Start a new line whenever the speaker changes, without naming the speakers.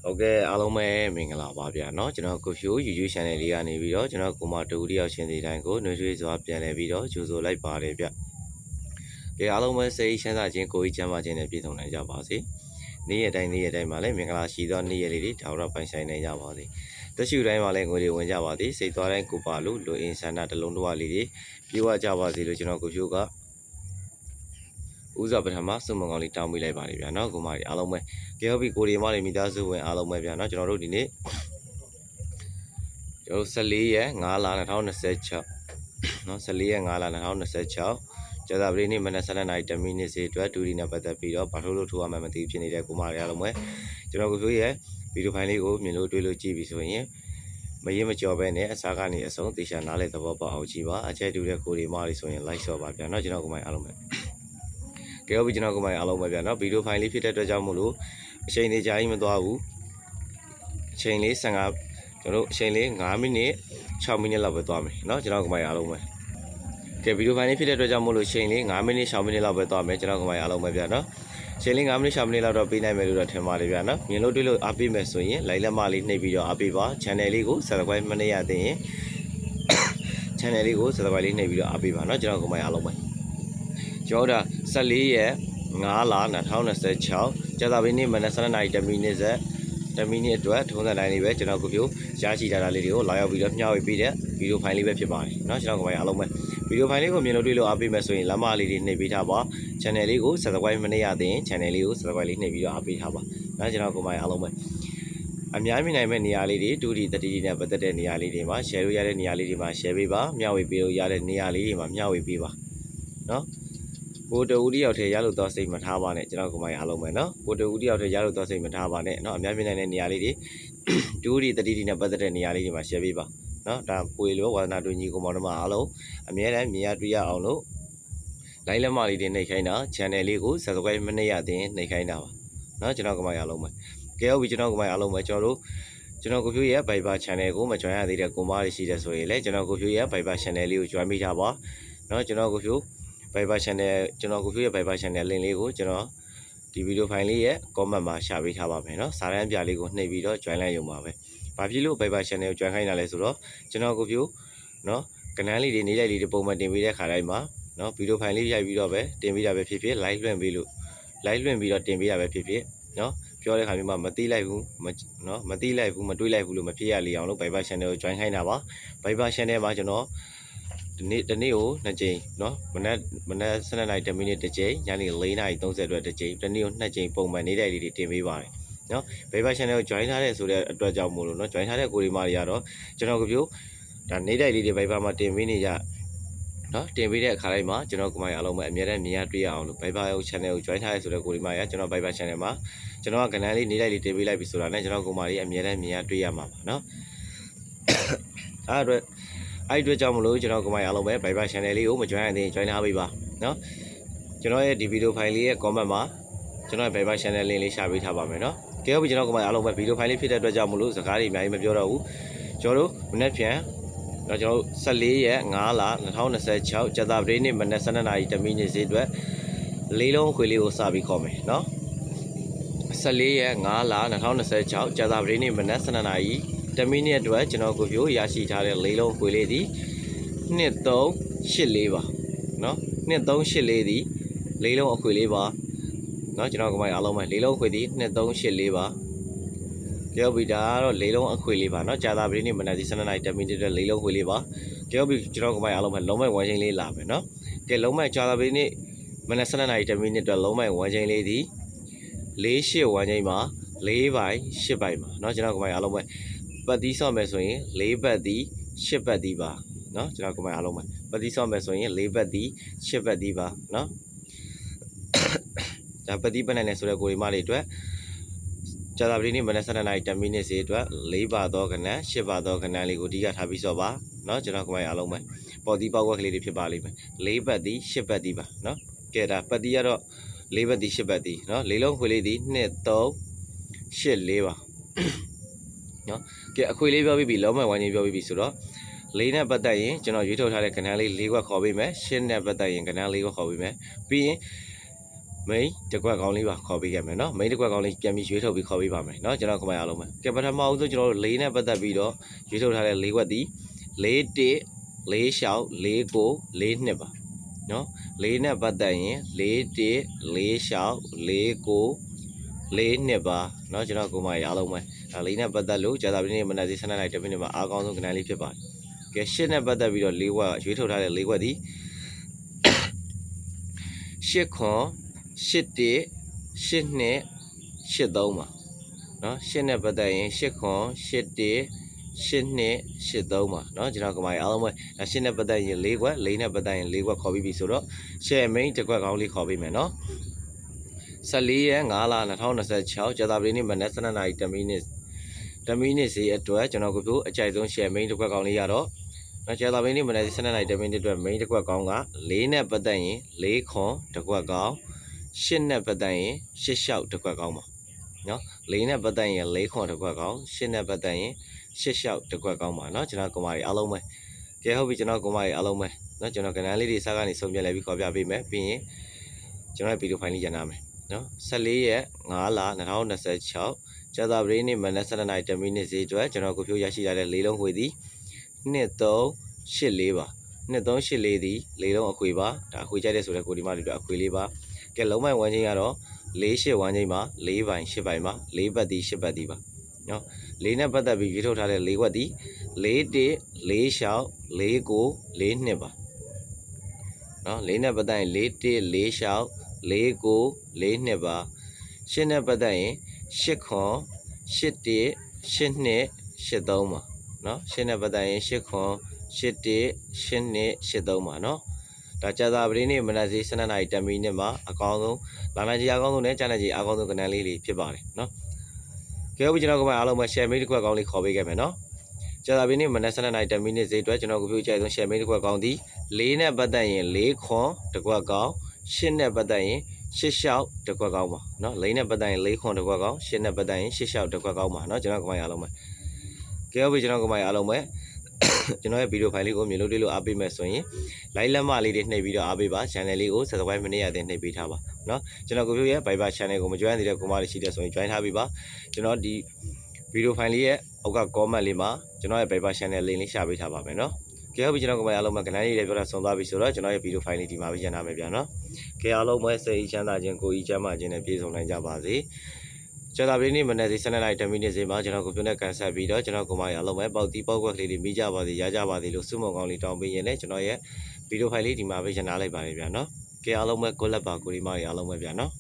Ok, alo mẹ mình là bà bè nó cho nó có phiếu YouTube channel đi anh video cho nó cũng mà đủ đi ở trên thị trường của nơi chơi gió bè này video chú rồi lại bà đấy bè cái alo mẹ xây hiện tại trên coi chăm vào trên này bị thằng này cho bà gì ní ở đây mà lấy mình là chỉ đó ní ở đây đi tháo ra phải xây này cho bà gì tất nhiên đây mà lấy người đi quan cho bà gì xây toa đây cũng bà lúc rồi insan đã lông đua đi đi qua cho bà gì rồi cho nó có phiếu cảဥစားပထမစုံမကောင်လေးတောင်းပေးလိုက်ပါတယ်ဗျာနော်ကိုမကြီးအားလုံးပဲကဲဟုတ်ပြီကိုဒီမလေးမိသားစုဝင်အားလုံးပဲဗျာနော်ကျွန်တော်တို့ဒီနေ့ကျွန်တော်14ရက်5လ2026နော်14ရက်5လ2026ကြာသပတေးနေ့မနက်7:00နာရီ10မိနစ်စီအတွက်ဒူရီနဲ့ပတ်သက်ပြီးတော့ဘာလို့ထိုးရမှမသိဖြစ်နေတဲ့ကိုမကြီးအားလုံးပဲကျွန်တော်ကိုဆိုရဲ့ဗီဒီယိုဖိုင်လေးကိုမြင်လို့တွေ့လို့ကြည့်ပြီဆိုရင်မရင်မကြော်ပဲနဲ့အစားကနေအဆုံးတေချာနားလေသဘောပေါက်အောင်ကြည့်ပါအချက်တူတဲ့ကိုဒီမလေးဆိုရင် like ဆော့ပါဗျာနော်ကျွန်တော်ကိုမကြီးအားလုံးပဲကဲဟုတ်ပြီကျွန်တော်ကိုမအားလုံးပဲဗျာနော်ဗီဒီယိုဖိုင်လေးဖြစ်တဲ့အတွက်ကြောင့်မို့လို့အချိန်လေးကြာကြီးမသွားဘူးအချိန်လေး15ကျွန်တော်အချိန်လေး5မိနစ်6မိနစ်လောက်ပဲသွားမယ်နော်ကျွန်တော်ကိုမအားလုံးပဲကဲဗီဒီယိုဖိုင်လေးဖြစ်တဲ့အတွက်ကြောင့်မို့လို့အချိန်လေး5မိနစ်6မိနစ်လောက်ပဲသွားမယ်ကျွန်တော်ကိုမအားလုံးပဲဗျာနော်အချိန်လေး5မိနစ်6မိနစ်လောက်တော့ပေးနိုင်မယ်လို့တော့ထင်ပါတယ်ဗျာနော်မြင်လို့တွေ့လို့အားပေးမယ်ဆိုရင် like လက်မလေးနှိပ်ပြီးတော့အားပေးပါ channel လေးကို subscribe မနေရသေးရင် channel လေးကို subscribe လေးနှိပ်ပြီးတော့အားပေးပါနော်ကျွန်တော်ကိုမအားလုံးပဲကျွန်တော်14ရက်5လ2026ကြာသပတေးနေ့မနက်7:00နာရီ10မိနစ်ဆက်10မိနစ်အတွက်ထုံးစံတိုင်းလေးပဲကျွန်တော်ကိုပြရရှိတာလေးတွေကိုလာရောက်ပြီးတော့မျှဝေပေးတဲ့ဗီဒီယိုဖိုင်လေးပဲဖြစ်ပါတယ်เนาะကျွန်တော်ကိုယ်ပိုင်အားလုံးပဲဗီဒီယိုဖိုင်လေးကိုမြင်လို့တွေ့လို့အားပေးမယ်ဆိုရင်လမ်းမလေးတွေနှိပ်ပေးထားပါ channel လေးကို subscribe မနေရသေးရင် channel လေးကို subscribe လေးနှိပ်ပြီးတော့အားပေးထားပါเนาะကျွန်တော်ကိုယ်ပိုင်အားလုံးပဲအများကြီးနိုင်မဲ့နေရာလေးတွေဒူတီတတိနဲ့ပတ်သက်တဲ့နေရာလေးတွေမှာ share လို့ရတဲ့နေရာလေးတွေမှာ share ပေးပါမျှဝေပေးလို့ရတဲ့နေရာလေးတွေမှာမျှဝေပေးပါเนาะကိုတူဦးတယောက်တည်းရလို့တော့စိတ်မထားပါနဲ့ကျွန်တော်ကိုမအားလုံးပဲเนาะကိုတူဦးတယောက်တည်းရလို့တော့စိတ်မထားပါနဲ့เนาะအများပြင်းတဲ့နေရာလေးတွေဒူရီတတိနဲ့ပတ်သက်တဲ့နေရာလေးတွေမှာ share ပေးပါเนาะဒါပွေလို့ဝါသနာတူညီကိုမောင်နှမအားလုံးအများနဲ့မြင်ရတွေ့ရအောင်လို့ like လက်မလေးတွေနှိပ်ခိုင်းတာ channel လေးကို subscribe မနှိပ်ရသေးရင်နှိပ်ခိုင်းတာပါเนาะကျွန်တော်ကိုမအားလုံးပဲကဲဟုတ်ပြီကျွန်တော်ကိုမအားလုံးပဲကျွန်တော်ကိုဖြိုးရဲ့ Viber channel ကိုမ join ရသေးတဲ့ကိုမတွေရှိတယ်ဆိုရင်လည်းကျွန်တော်ကိုဖြိုးရဲ့ Viber channel လေးကို join မိထားပါเนาะကျွန်တော်ကိုဖြိုးViber channel ကျွန်တော်ကိုဖြိုးရဲ့ Viber channel link လေးကိုကျွန်တော်ဒီဗီဒီယိုဖိုင်လေးရဲ့ comment မှာရှာပေးထားပါမယ်เนาะစာတန်းပြလေးကိုနှိပ်ပြီးတော့ join လိုက်ရုံပါပဲဘာဖြစ်လို့ Viber channel ကို join ခိုင်းတာလဲဆိုတော့ကျွန်တော်ကိုဖြိုးเนาะကနန်းလေးတွေနေလိုက်လေးတွေပုံမှန်တင်ပေးတဲ့ခါတိုင်းမှာเนาะဗီဒီယိုဖိုင်လေးရိုက်ပြီးတော့ပဲတင်ပေးတာပဲဖြစ်ဖြစ် live လွှင့်ပြီးတော့တင်ပေးတာပဲဖြစ်ဖြစ်เนาะပြောတဲ့ခါမျိုးမှာမသိလိုက်ဘူးเนาะမသိလိုက်ဘူးမတွေးလိုက်ဘူးလို့မဖြစ်ရလေအောင်လို့ Viber channel ကို join ခိုင်းတာပါ Viber channel မှာကျွန်တော်ဒီနေ့ကို2ကြိမ်เนาะမနက်7:00နာရီ10မိနစ်တစ်ကြိမ်ညနေ4:30နာရီ30အတွက်တစ်ကြိမ်ဒီနေ့ကို2ကြိမ်ပုံမှန်နေ့တိုင်းလေးတွေတင်ပေးပါတယ်เนาะ Viber channel ကို join ထားတဲ့ဆိုတဲ့အတွက်ကြောင့်မို့လို့เนาะ join ထားတဲ့ကိုဒီမာတွေကတော့ကျွန်တော်ကပြောဒါနေ့တိုင်းလေးတွေ Viber မှာတင်ပေးနေကြเนาะတင်ပေးတဲ့အခါတိုင်းမှာကျွန်တော်ကိုမိုင်အားလုံးပဲအများနဲ့မြင်ရတွေ့ရအောင်လို့ Viber channel ကို join ထားရဲဆိုတဲ့ကိုဒီမာရကျွန်တော် Viber channel မှာကျွန်တော်ကကဏ္ဍလေးနေ့တိုင်းလေးတင်ပေးလိုက်ပြီဆိုတာနဲ့ကျွန်တော်ကိုမာကြီးအများနဲ့မြင်ရတွေ့ရမှာပါเนาะအဲ့အတွက်ကြောင့်မလို့ကျွန်တော်ကိုမိုင်အားလုံးပဲ Viber channel လေးကိုမ join ရသေးရင် join ထားပေးပါเนาะကျွန်တော်ရဲ့ဒီဗီဒီယိုဖိုင်လေးရဲ့ comment မှာကျွန်တော်ရဲ့ Viber channel link လေးရှာပေးထားပါမယ်เนาะကဲဟုတ်ပြီကျွန်တော်ကိုမိုင်အားလုံးပဲဗီဒီယိုဖိုင်လေးဖြစ်တဲ့အတွက်ကြောင့်မလို့စကားတွေအများကြီးမပြောတော့ဘူးကျွန်တော်တို့မနေ့ပြန်တော့ကျွန်တော်14ရက်5လ2026ကြာသပတေးနေ့မနက်7:00နာရီ10မိနစ်စီအတွက်လေးလုံးခွေလေးကိုစပြီးခေါ်မယ်เนาะ14ရက်5လ2026ကြာသပတေးနေ့မနက်7:00နာရီ10မိနစ်အတွက်ကျွန်တော်ကိုပြိုရရှိထားတဲ့လေးလုံးခွေလေးဒီ2384ပါเนาะ2384ဒီလေးလုံးအခွေလေးပါเนาะကျွန်တော်ကမိုင်အားလုံးပဲလေးလုံးခွေဒီ2384ပါကြောက်ပြီဒါကတော့လေးလုံးအခွေလေးပါเนาะကြာသပတေးနေ့မနက်7:00နာရီ10မိနစ်အတွက်လေးလုံးခွေလေးပါကြောက်ပြီကျွန်တော်ကမိုင်အားလုံးပဲလုံးမိုက်ဝမ်းချင်းလေးလာမယ်เนาะကဲလုံးမိုက်ကြာသပတေးနေ့မနက်7:00နာရီ10မိနစ်အတွက်လုံးမိုက်ဝမ်းချင်းလေးဒီ48ဝမ်းချင်းမှာ4ပိုင်8ပိုင်ပါเนาะကျွန်တော်ကမိုင်အားလုံးပဲပတ်သီးဆော့မယ်ဆိုရင်4ပတ်သီး8ပတ်သီးပါเนาะကျွန်တော်ကမိုင်အားလုံးပဲပတ်သီးဆော့မယ်ဆိုရင်4ပတ်သီး8ပတ်သီးပါเนาะဒါပတ်သီးပတ်နိုင်တယ်ဆိုတဲ့ကိုရီမလေးအတွက်ကြာသပတေးနေ့မနက်7:00နာရီ10မိနစ်စီအတွက်4ပါသောကဏ္ဍ8ပါသောကဏ္ဍလေးကိုအဓိကထားပြီးဆော့ပါเนาะကျွန်တော်ကမိုင်အားလုံးပဲပေါ်သီးပေါက်ကွက်ကလေးတွေဖြစ်ပါလိမ့်မယ်4ပတ်သီး8ပတ်သီးပါเนาะကဲဒါပတ်သီးကတော့4ပတ်သီး8ပတ်သီးเนาะလေးလုံးခွေလေးဒီ2 3 8 4ပါเนาะကဲအခွေလေးပြောပြီးပြီလုံးမဲ့ဝိုင်းချင်းပြောပြီးပြီဆိုတော့4နဲ့ပတ်သက်ရင်ကျွန်တော်ရွေးထုတ်ထားတဲ့ကဏ္ဍလေး4ခွက်ခေါ်ပေးမယ်8နဲ့ပတ်သက်ရင်ကဏ္ဍ4ခွက်ခေါ်ပေးမယ်ပြီးရင် မိန်တစ်ခွက်ကောင်းလေးပါခေါ်ပေးခဲ့မယ်နော်မိန်တစ်ခွက်ကောင်းလေးပြန်ပြီးရွေးထုတ်ပြီးခေါ်ပေးပါမယ်နော်ကျွန်တော်ကမရအောင်မယ်ကဲပထမဦးဆုံးကျွန်တော်တို့၄နဲ့ပတ်သက်ပြီးတော့ရွေးထုတ်ထားတဲ့၄ခွက်ဒီ၄1 ၄ရှောက်၄ကို၄နှစ်ပါနော်၄နဲ့ပတ်သက်ရင်၄1 ၄ရှောက်၄ကို၄နှစ်ပါနော်ကျွန်တော်ကိုမရအောင်မယ်ဒါ၄နဲ့ပတ်သက်လို့ကြာသာပတိနေ့မနက်စီ7:00နာရီ10မိနစ်မှာအားကောင်းဆုံးကဏ္ဍလေးဖြစ်ပါတယ်ကဲ၈နဲ့ပတ်သက်ပြီးတော့၄ခွက်ရွေးထုတ်ထားတဲ့၄ခွက်ဒီ၈ခွန်၈1 8နှစ်8 3ပါနော်8နဲ့ပတ်သက်ရင်8ခွန်8 1 8နှစ်8 3ပါနော်ကျွန်တော်ကမားအားလုံးပဲ8နဲ့ပတ်သက်ရင်4ခွက်4နဲ့ပတ်သက်ရင်4ခွက်ခေါ်ပြီးပြီဆိုတော့ share main တစ်ခွက်ကောင်းလေးခေါ်ပေးမယ်နော်14ရက်5လ2026ကြာသပတေးနေ့မနက်7:00နာရီ10မိနစ်စီအတွက်ကျွန်တော်ကိုအကြိုက်ဆုံး share main တစ်ခွက်ကောင်းလေးရတော့ကြာသပတေးနေ့မနက်7:00နာရီ10မိနစ်အတွက် main တစ်ခွက်ကောင်းက4နဲ့ပတ်သက်ရင်4ခွန်တစ်ခွက်ကောင်း8နဲ့ပတ်သက်ရင်8လျှောက်တစ်ခွက်ကောင်းပါနော်4နဲ့ပတ်သက်ရင်4ခွန်တစ်ခွက်ကောင်း8နဲ့ပတ်သက်ရင်8လျှောက်တစ်ခွက်ကောင်းပါနော်ကျွန်တော်ကိုမာရီအားလုံးပဲကဲဟုတ်ပြီကျွန်တော်ကိုမာရီအားလုံးပဲနော်ကျွန်တော်ကဏ္ဍလေးတွေစကားနေဆုံးပြလိုက်ပြီးခေါ်ပြပေးမယ်ပြီးရင်ကျွန်တော်ဗီဒီယိုဖိုင်လေးရနာမယ်နော်14ရက်5လ2026ကြာသပတေးနေ့မနက်7:00နာရီ10မိနစ်စီအတွက်ကျွန်တော်ကိုဖြိုးရရှိလာတဲ့၄လုံးခွေသည်2384ပါ2384သည်၄လုံးအခွေပါဒါအခွေကြိုက်တဲ့ဆိုတဲ့ကိုဒီမလေးတို့အခွေလေးပါကဲလုံးမိုင်ဝမ်းချင်းကတော့48ဝမ်းချင်းမှာ4ပိုင်8ပိုင်မှာ4ဘတ်သည်8ဘတ်သည်ပါနော်4နဲ့ပတ်သက်ပြီးရွေးထုတ်ထားတဲ့4ခွက်သည်4 1 4ရှောက်4ကို4နှစ်ပါနော်4နဲ့ပတ်သက်ရင်4 1 4ရှောက်4ကို4နှစ်ပါ8နဲ့ပတ်သက်ရင်8ခွန်8 1 8နှစ်8 3ပါနော်8နဲ့ပတ်သက်ရင်8ခွန်8 1 8နှစ်8 3ပါနော်ဒါကြာသာပတိနေ့မနက်စီ7:00နာရီ10မိနစ်မှာအကောင်းဆုံးလာနိုင်ကြီးအကောင်းဆုံးနဲ့ကြာနိုင်ကြီးအကောင်းဆုံးကဏ္ဍလေးတွေဖြစ်ပါတယ်နော်ကဲဟုတ်ပြီကျွန်တော်ကအားလုံးပဲ share mail တစ်ခွက်ကောင်းလေးခေါ်ပေးခဲ့မယ်နော်ကြာသာပတိနေ့မနက်7:00နာရီ10မိနစ်စီအတွက်ကျွန်တော်ကိုပြောကြိုက်ဆုံး share mail တစ်ခွက်ကောင်းသည်4နဲ့ပတ်သက်ရင်4ခွန်တစ်ခွက်ကောင်း8နဲ့ပတ်သက်ရင်8လျှောက်တစ်ခွက်ကောင်းပါနော်4နဲ့ပတ်သက်ရင်4ခွန်တစ်ခွက်ကောင်း8နဲ့ပတ်သက်ရင်8လျှောက်တစ်ခွက်ကောင်းပါနော်ကျွန်တော်ကအားလုံးပဲကဲဟုတ်ပြီကျွန်တော်ကအားလုံးပဲကျွန်တော်ရဲ့ဗီဒီယိုဖိုင်လေးကိုမျိုးလို့တွေ့လို့အားပေးမယ်ဆိုရင် like လက်မလေးတွေနှိပ်ပြီးတော့အားပေးပါ channel လေးကို subscribe မနေရတဲ့နှိပ်ပေးထားပါเนาะကျွန်တော်ကိုပြရဲ့ Viber channel ကိုမ join သေးတဲ့ကိုမလေးရှိတဲ့ဆိုရင် join ထားပြီးပါကျွန်တော်ဒီဗီဒီယိုဖိုင်လေးရဲ့အောက်က comment လေးမှာကျွန်တော်ရဲ့ Viber channel လေးရှာပေးထားပါမယ်เนาะကဲဟုတ်ပြီကျွန်တော်ကအားလုံးပဲခဏလေးတွေပြောတာဆုံးသွားပြီဆိုတော့ကျွန်တော်ရဲ့ဗီဒီယိုဖိုင်လေးဒီမှာပဲရန်နာမယ်ဗျာเนาะကဲအားလုံးပဲစိတ်ချမ်းသာခြင်းကိုယ်ကြီးချမ်းသာခြင်းနဲ့ပြည့်စုံနိုင်ကြပါစေကြာသပတေးနေ့မနက်စီ7:00နာရီ10မိနစ်စီမှာကျွန်တော်ကိုပြုံးနဲ့ကန်ဆက်ပြီးတော့ကျွန်တော်ကိုမရအောင်လုံးပဲပေါက်တီးပေါက်ကွက်ကလေးတွေမိကြပါစေရကြပါစေလို့ဆုမွန်ကောင်းလေးတောင်းပေးရင်လည်းကျွန်တော်ရဲ့ဗီဒီယိုဖိုင်လေးဒီမှာပဲရန်နာလိုက်ပါမယ်ဗျာနော်ကဲအားလုံးပဲကိုလက်ပါကိုဒီမရအားလုံးပဲဗျာနော်